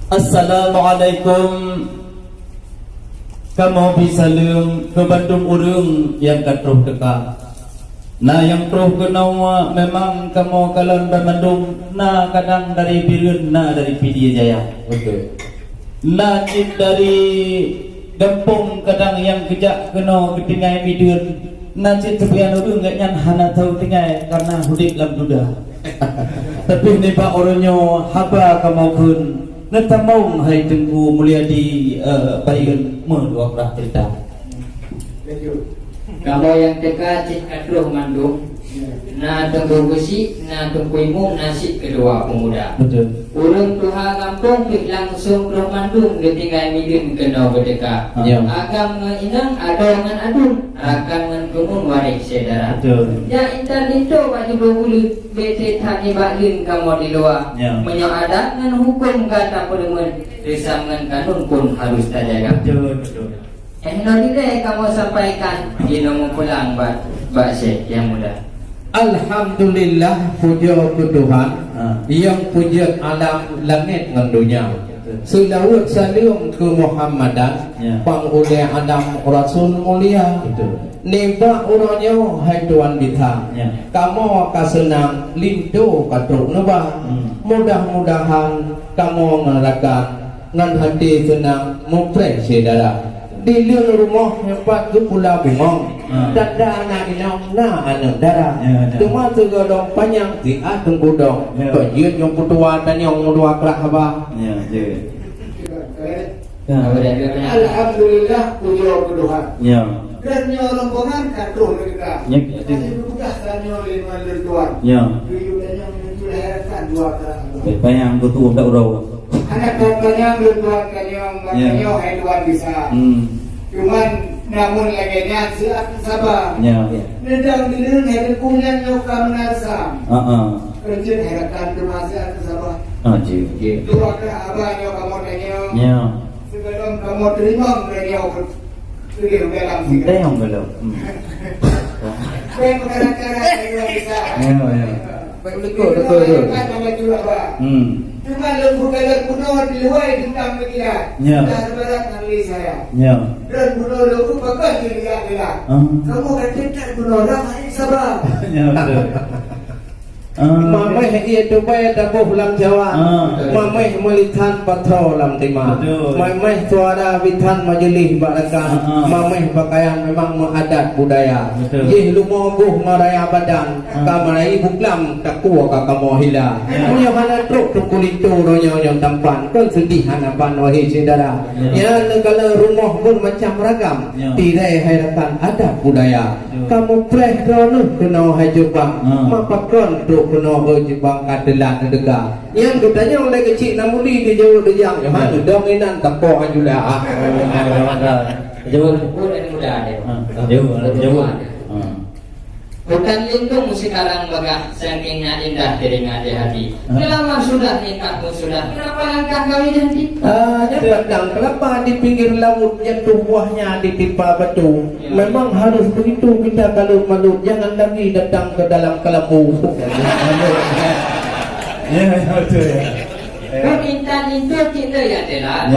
Assalamualaikum. Kamu bisa lem ke Bandung urung yang katruh dekat. Nah yang truh kenawa memang kamu kalan Bandung. Nah kadang dari Birun, nah dari Pidi Jaya. Betul. Nah cip dari Gampung kadang yang kejak kena ketinggai Bidun. Nah cip sepian urung gak nyan hana tahu tinggai karena hudik lam duda. Tapi ni pak orangnya haba kamu kun. Netamong hai tengku mulia di Bayun dua kerah cerita. Kalau yang teka cik katruh mandung, na tengku besi, na tengku imum nasib kedua pemuda. Betul. Urang tuha kampung pik langsung keruh mandung ketinggai midun kena berdeka. Ya. Agam inang ada dengan adun, akan dengan kumun warik sedara. Betul. Ya intan itu bagi berbulu bete tani baklin kamu di luar. Ya. Menyoadat dengan hukum kata pedemen, dengan kanun pun harus terjaga. Betul. Nolile kamu sampaikan di nomor pulang Mbak Syekh yang muda. Alhamdulillah, puja ke Tuhan yang puja alam langit dan dunia. Selawat salam ke Muhammadan, pangulai Adam Rasul mulia. Nimba orangnya hai Tuhan bintang. Kamu kasenang lindu katruk neba. Mudah-mudahan kamu ngarakan ngan hati senang mempreh sedara. Di liang rumah hebat tu pula bungong. Dada anak inong na anak darah. Cuma segodong panjang si atung kudong. Kejut yang putua dan yang mudua kerak haba. Alhamdulillah, puja ke Tuhan. Ya. Kerana rombongan katruh mereka. Ya. Tapi tugas tanya lima Tuhan. Ya. Tujuh dan yang menuju harapan dua kerah. Bayang betul tak urau. Anak katanya Tuhan kanyang makanya hai Tuhan bisa. Cuman namun lagi siap sabar. Ya. Nedang diri hai kunyang nyokam nasam. Kerja harapan termasuk sabar. Dua kerah abah nyokam tanya. Ya. Sebelum kamu terima beliau pergi dalam sikap. Tengok belum. Saya perkara-perkara yang bisa. Ya. Betul. Cuma lembu kalah kuno di luar tentang media. Dah berat ahli saya. Dan kuno lembu bakal dilihat dia. Kamu kata kuno ramai sabar. Mamai ia Dubai dabuh lam Jawa. Mamai melitan patro lam Timah. Mamai suara witan majlis barakah. Mamai pakaian memang mengadat budaya. Jih lumo buh maraya badan. Kamarai buklam takua kakamo hila. Punya mana truk kulito ronya yang tampan. Kan sedih hanapan wahai saudara. Ya negara rumah pun macam ragam. Tirai harapan adat budaya. Kamu pleh drone kena hajubang. Mapakon truk kena berjebang katelan nedega. Yang katanya oleh kecil namuli dia jauh dejang. Ya mana dominan tepok anjula. Jauh dan muda dia. Jauh. Hutan lindung sekarang bagah sakingnya indah teringat di hati. Lama sudah nikahmu sudah. Kenapa langkah kami nanti? Padang kelapa di pinggir laut yang buahnya ditimpa batu. Memang harus begitu kita kalau malu. Jangan lagi datang ke dalam kelambu. Ya betul. Kau intan itu kita ya telah.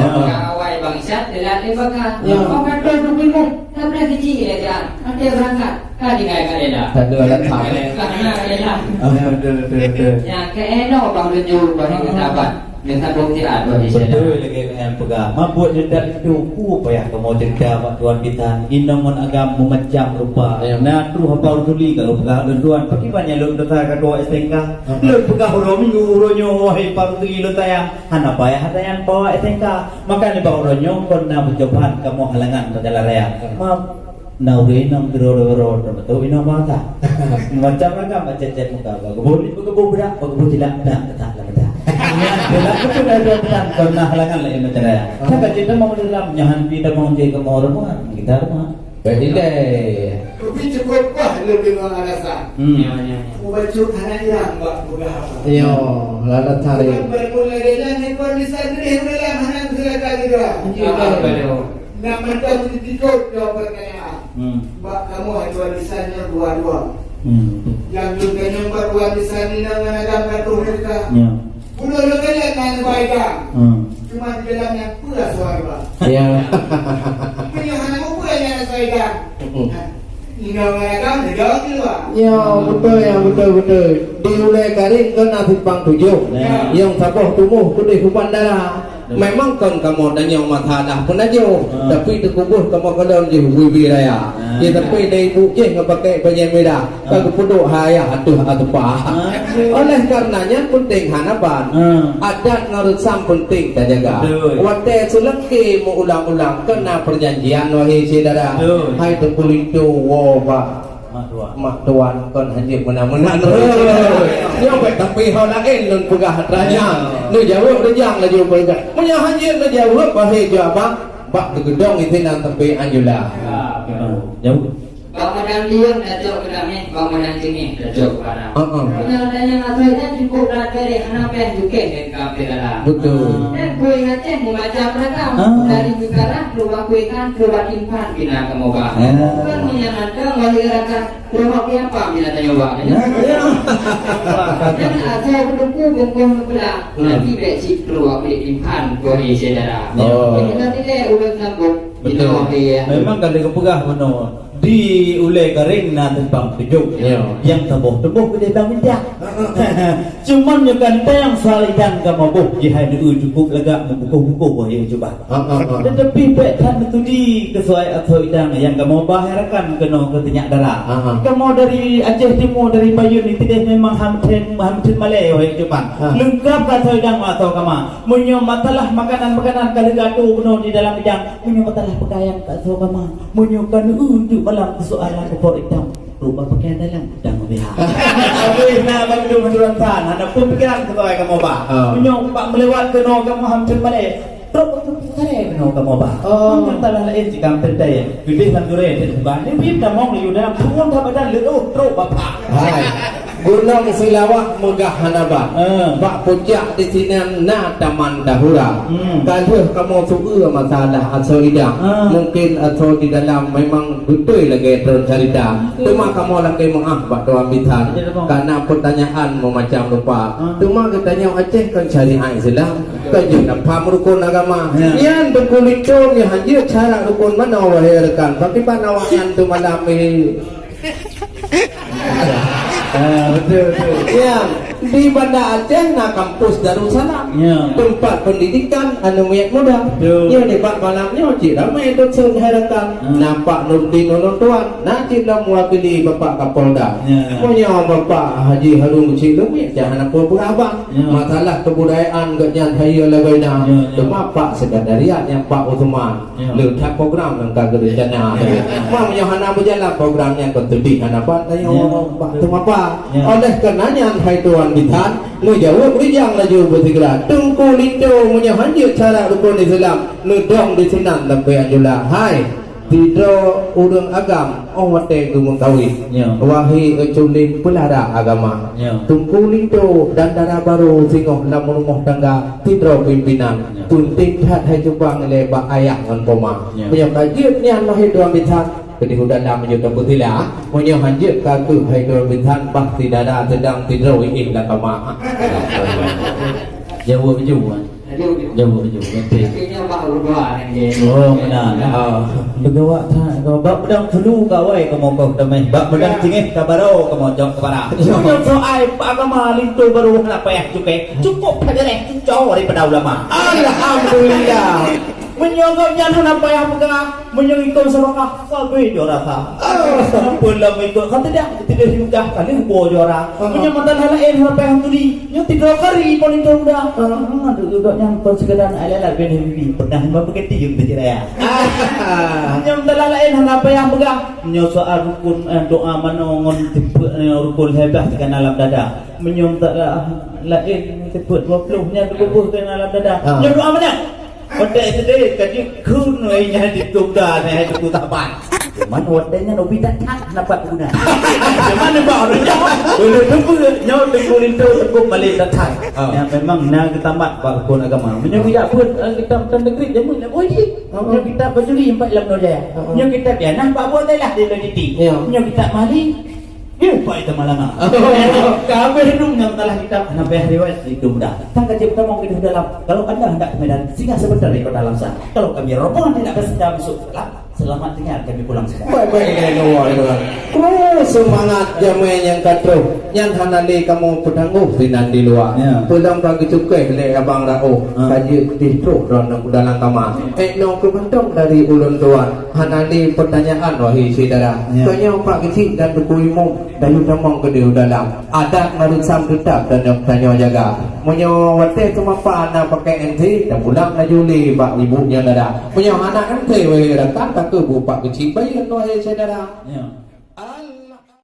Awal bangsa telah dibakar. Kau kata dulu tak pernah kecil ya jangan. Ada berangkat. Kali ngai kali dah. Tak ada alat tak. Kali dah. Betul. Yang keenok bang tunjuk bang ketabat. Dengan bukti ada di sana. Betul lagi yang pegang. Mampu jendak itu ku payah kamu cerita Pak Tuan kita. Inamun agam memacam rupa. Nah tu apa tuli kalau pegang tuan. Pergi banyak lu datang ke dua STK. Lu pegang uronyo wahai Pak Tuli lu tayang. Hana payah hatayan bawa STK. Maka ni Pak uronyo kena percobaan kamu halangan ke jalan raya. Maaf. Nauri nang dero betul ina mata. Macam agam macet muka. Boleh berak, tidak tak. Dalam itu ada karena halangan lain macam mana? Kita cinta mau dalam jangan kita mau jaga mau rumah kita rumah. Baik Tapi cukup bah lebih alasan. Ubaju tanah yang buat buka. Yo, lada tarik. Bermula dengan kondisi ini dalam hanya silakan juga. Nak mentang dikot jawab pertanyaan. Mbak kamu ada warisannya dua-dua. Yang juga nombor warisan ini dengan agam kartu mereka. Bunuh lo kalian dengan baiklah. cuma di dalam yang pula suara. Ya. Ini yang mana mau pula yang saya dah. Ini orang agam negara keluar. Ya betul. Di ulai karing kan afipang tujuh. Yang saboh tumuh kudih huban darah. Memang kan kamu dan yang mata dah pun aja. Tapi terkubuh kamu kalau di wibi raya. Ya tapi dari bucih ngapakai baju merah. Kalau puduk haya atuh atupah. Oleh karenanya penting hanapan. Adat ngarusam penting kita jaga. Wate selengki mau ulang-ulang kena perjanjian wahai saudara. Hai terkulitu wo pak. Mak tuan kon haji menang-menang. Yo baik tapi hal lain nun pegah raya. Nu jauh rejang laju pegah. Punya haji nu jauh bahai jawab bak gedong itu nang tepi anjula. Jauh. Bang dia dajuk kedamnya, bang sini dajuk pada. Adanya ngasihnya cukup dah dari anak yang juga dan kafe dalam. Betul. Dan kue ngaceh membaca mereka dari negara keluar kue kan keluar impan bina kemoga. Kan menyenangkan wali rakan keluar apa bina tanya bang. Dan saya berdua bengkong belah nanti becik keluar kue impan kue saudara. Ini nanti dia ulang sambung. Betul. Memang kalau kepegah benar. Di ulai kering na tempang tujuh yang teboh-teboh ke dia minta. Cuman yang kanta yang salidan ke mabuk jihai nu cukup lega membuku-buku boleh coba. Tetapi petan itu di kesuai atau idang yang kamu baharakan kena ketinyak darah. Kamu dari Aceh Timur dari Bayun itu dia memang hamten Malay boleh coba. Lengkap atau idang atau kamu. Munyo matalah makanan-makanan kalegatu penuh di dalam idang. Munyo matalah pakaian atau kamu. Munyo kan untuk dalam soalan kopor hitam rupa pakaian dalam dan memihak. Habis nak bantu menurun tan, ada pemikiran ketua kamu bah. Menyong pak melewat ke no kamu hampir balik. Terus saya ke no kamu bah. Yang telah lain jika tertaya. Gede dan dure dan bukan. Ini kita mau liu dalam turun badan leluh terus bapak. Hai. Gunung Silawak megah hanabat. Bak puncak di sini na taman dahura. Kalau kamu suka masalah atau idang, mungkin atau di dalam memang betul lagi tercerita. Cuma kamu lagi mengah bak tuan bitan. Karena pertanyaan macam lupa. Cuma katanya Aceh kan syariat Islam. Kan juga paham rukun agama. Yang berkulit tu ni hanya cara rukun mana wahai rekan. Bagaimana awaknya tu malam ini? Betul. Ya, di Banda Aceh na kampus Darussalam. Tempat pendidikan anu mayat muda. Ya di Pak malamnya cik ramai dosen harakan. Nampak Nurdin nonton. Nanti dah mewakili Bapak Kapolda. Punya Bapak Haji Harun Cik Lumit jangan apa berabang. Masalah kebudayaan ganyan hayya lagaina. Cuma Pak Sekretariat yang Pak Uthman. Letak program yang kagak rencana. Mamanya hana berjalan program yang ketudi hana Pak tanya Pak tu apa? Oleh karenanya hai tuan bitan nu jauh rijang laju bertigra tungku lindo punya hanya cara rukun Islam nu dong di sinan sampai anjula hai tidro urang agam wate gumung kawin wahi eculin pelara agama tungku lindo dan dara baru singoh lamun rumah tangga tidro pimpinan tunting hat hai jubang leba ayak ngan poma punya kajian nyan wahi tuan bitan Kini hudan dah menyudah putila punya hanjir kaku hai tuan bintan bakti dada sedang tidur in dah kama. Jauh berjauh. Kayaknya Pak Urba ni. Oh benar. Begawa tak kau bab pedang flu kawai kamu kau damai. Bab pedang tinggi kabaro kamu jok kepala. Soal agama lintu baru nak payah cukup saja deh. Jauh daripada ulama. Alhamdulillah. Menyogok jangan apa yang pegang menyogok serakah sabi jorasa. Belum ikut kata dia tidak sudah kali bo jora. Menyamatan hal lain apa yang tuli yang tidak kari paling dah. Aduh juga yang persekedan ala ben bibi pernah berketi yang terjadi. Menyamatan hal lain apa yang pegang soal rukun doa manongon rukun hebat kan alam dada. Menyamatan lain sebut 20-nya tubuh kan alam dada. Yang doa mana? Pada itu deh, kaji kunainya di tunggal nih itu tapan. Cuman wadanya nobi tak dapat guna. Cuman baru boleh tunggu nyawa tungguin tu tunggu balik datang. Yang memang nak tamat bakun agama. Menyuruh pun kita negeri jamu nak boleh. Yang kita berdiri empat dalam Nojaya. Yang kita dia nak buat lah di logiti. Yang kita mari Apa itu malanga? Kami hidup yang telah kita nampih riwayat itu mudah. Tangga kita mau hidup dalam. Kalau anda hendak ke Medan, singgah sebentar di kota Langsa. Kalau kami rombongan tidak bersedia masuk sekolah, selamat tinggal kami pulang sekarang. Baik-baik itu kan. Semangat jamaah yang katro. Yang hanali kamu pedangguh sinan di luar. Pedang bagi cukai le abang rao. Kaji distro dalam kamar. No kebentong dari ulun tuan. Hanali pertanyaan wahai saudara. Tanya pak kecil dan dukuimu. Dayu tamang ke dalam adat marusam tetap dan tanya jaga punya wate cuma apa anak pakai ente dan pulang na Juli pak ibunya dada punya anak ente weh datang tak ke bu pak kecil bayi no saudara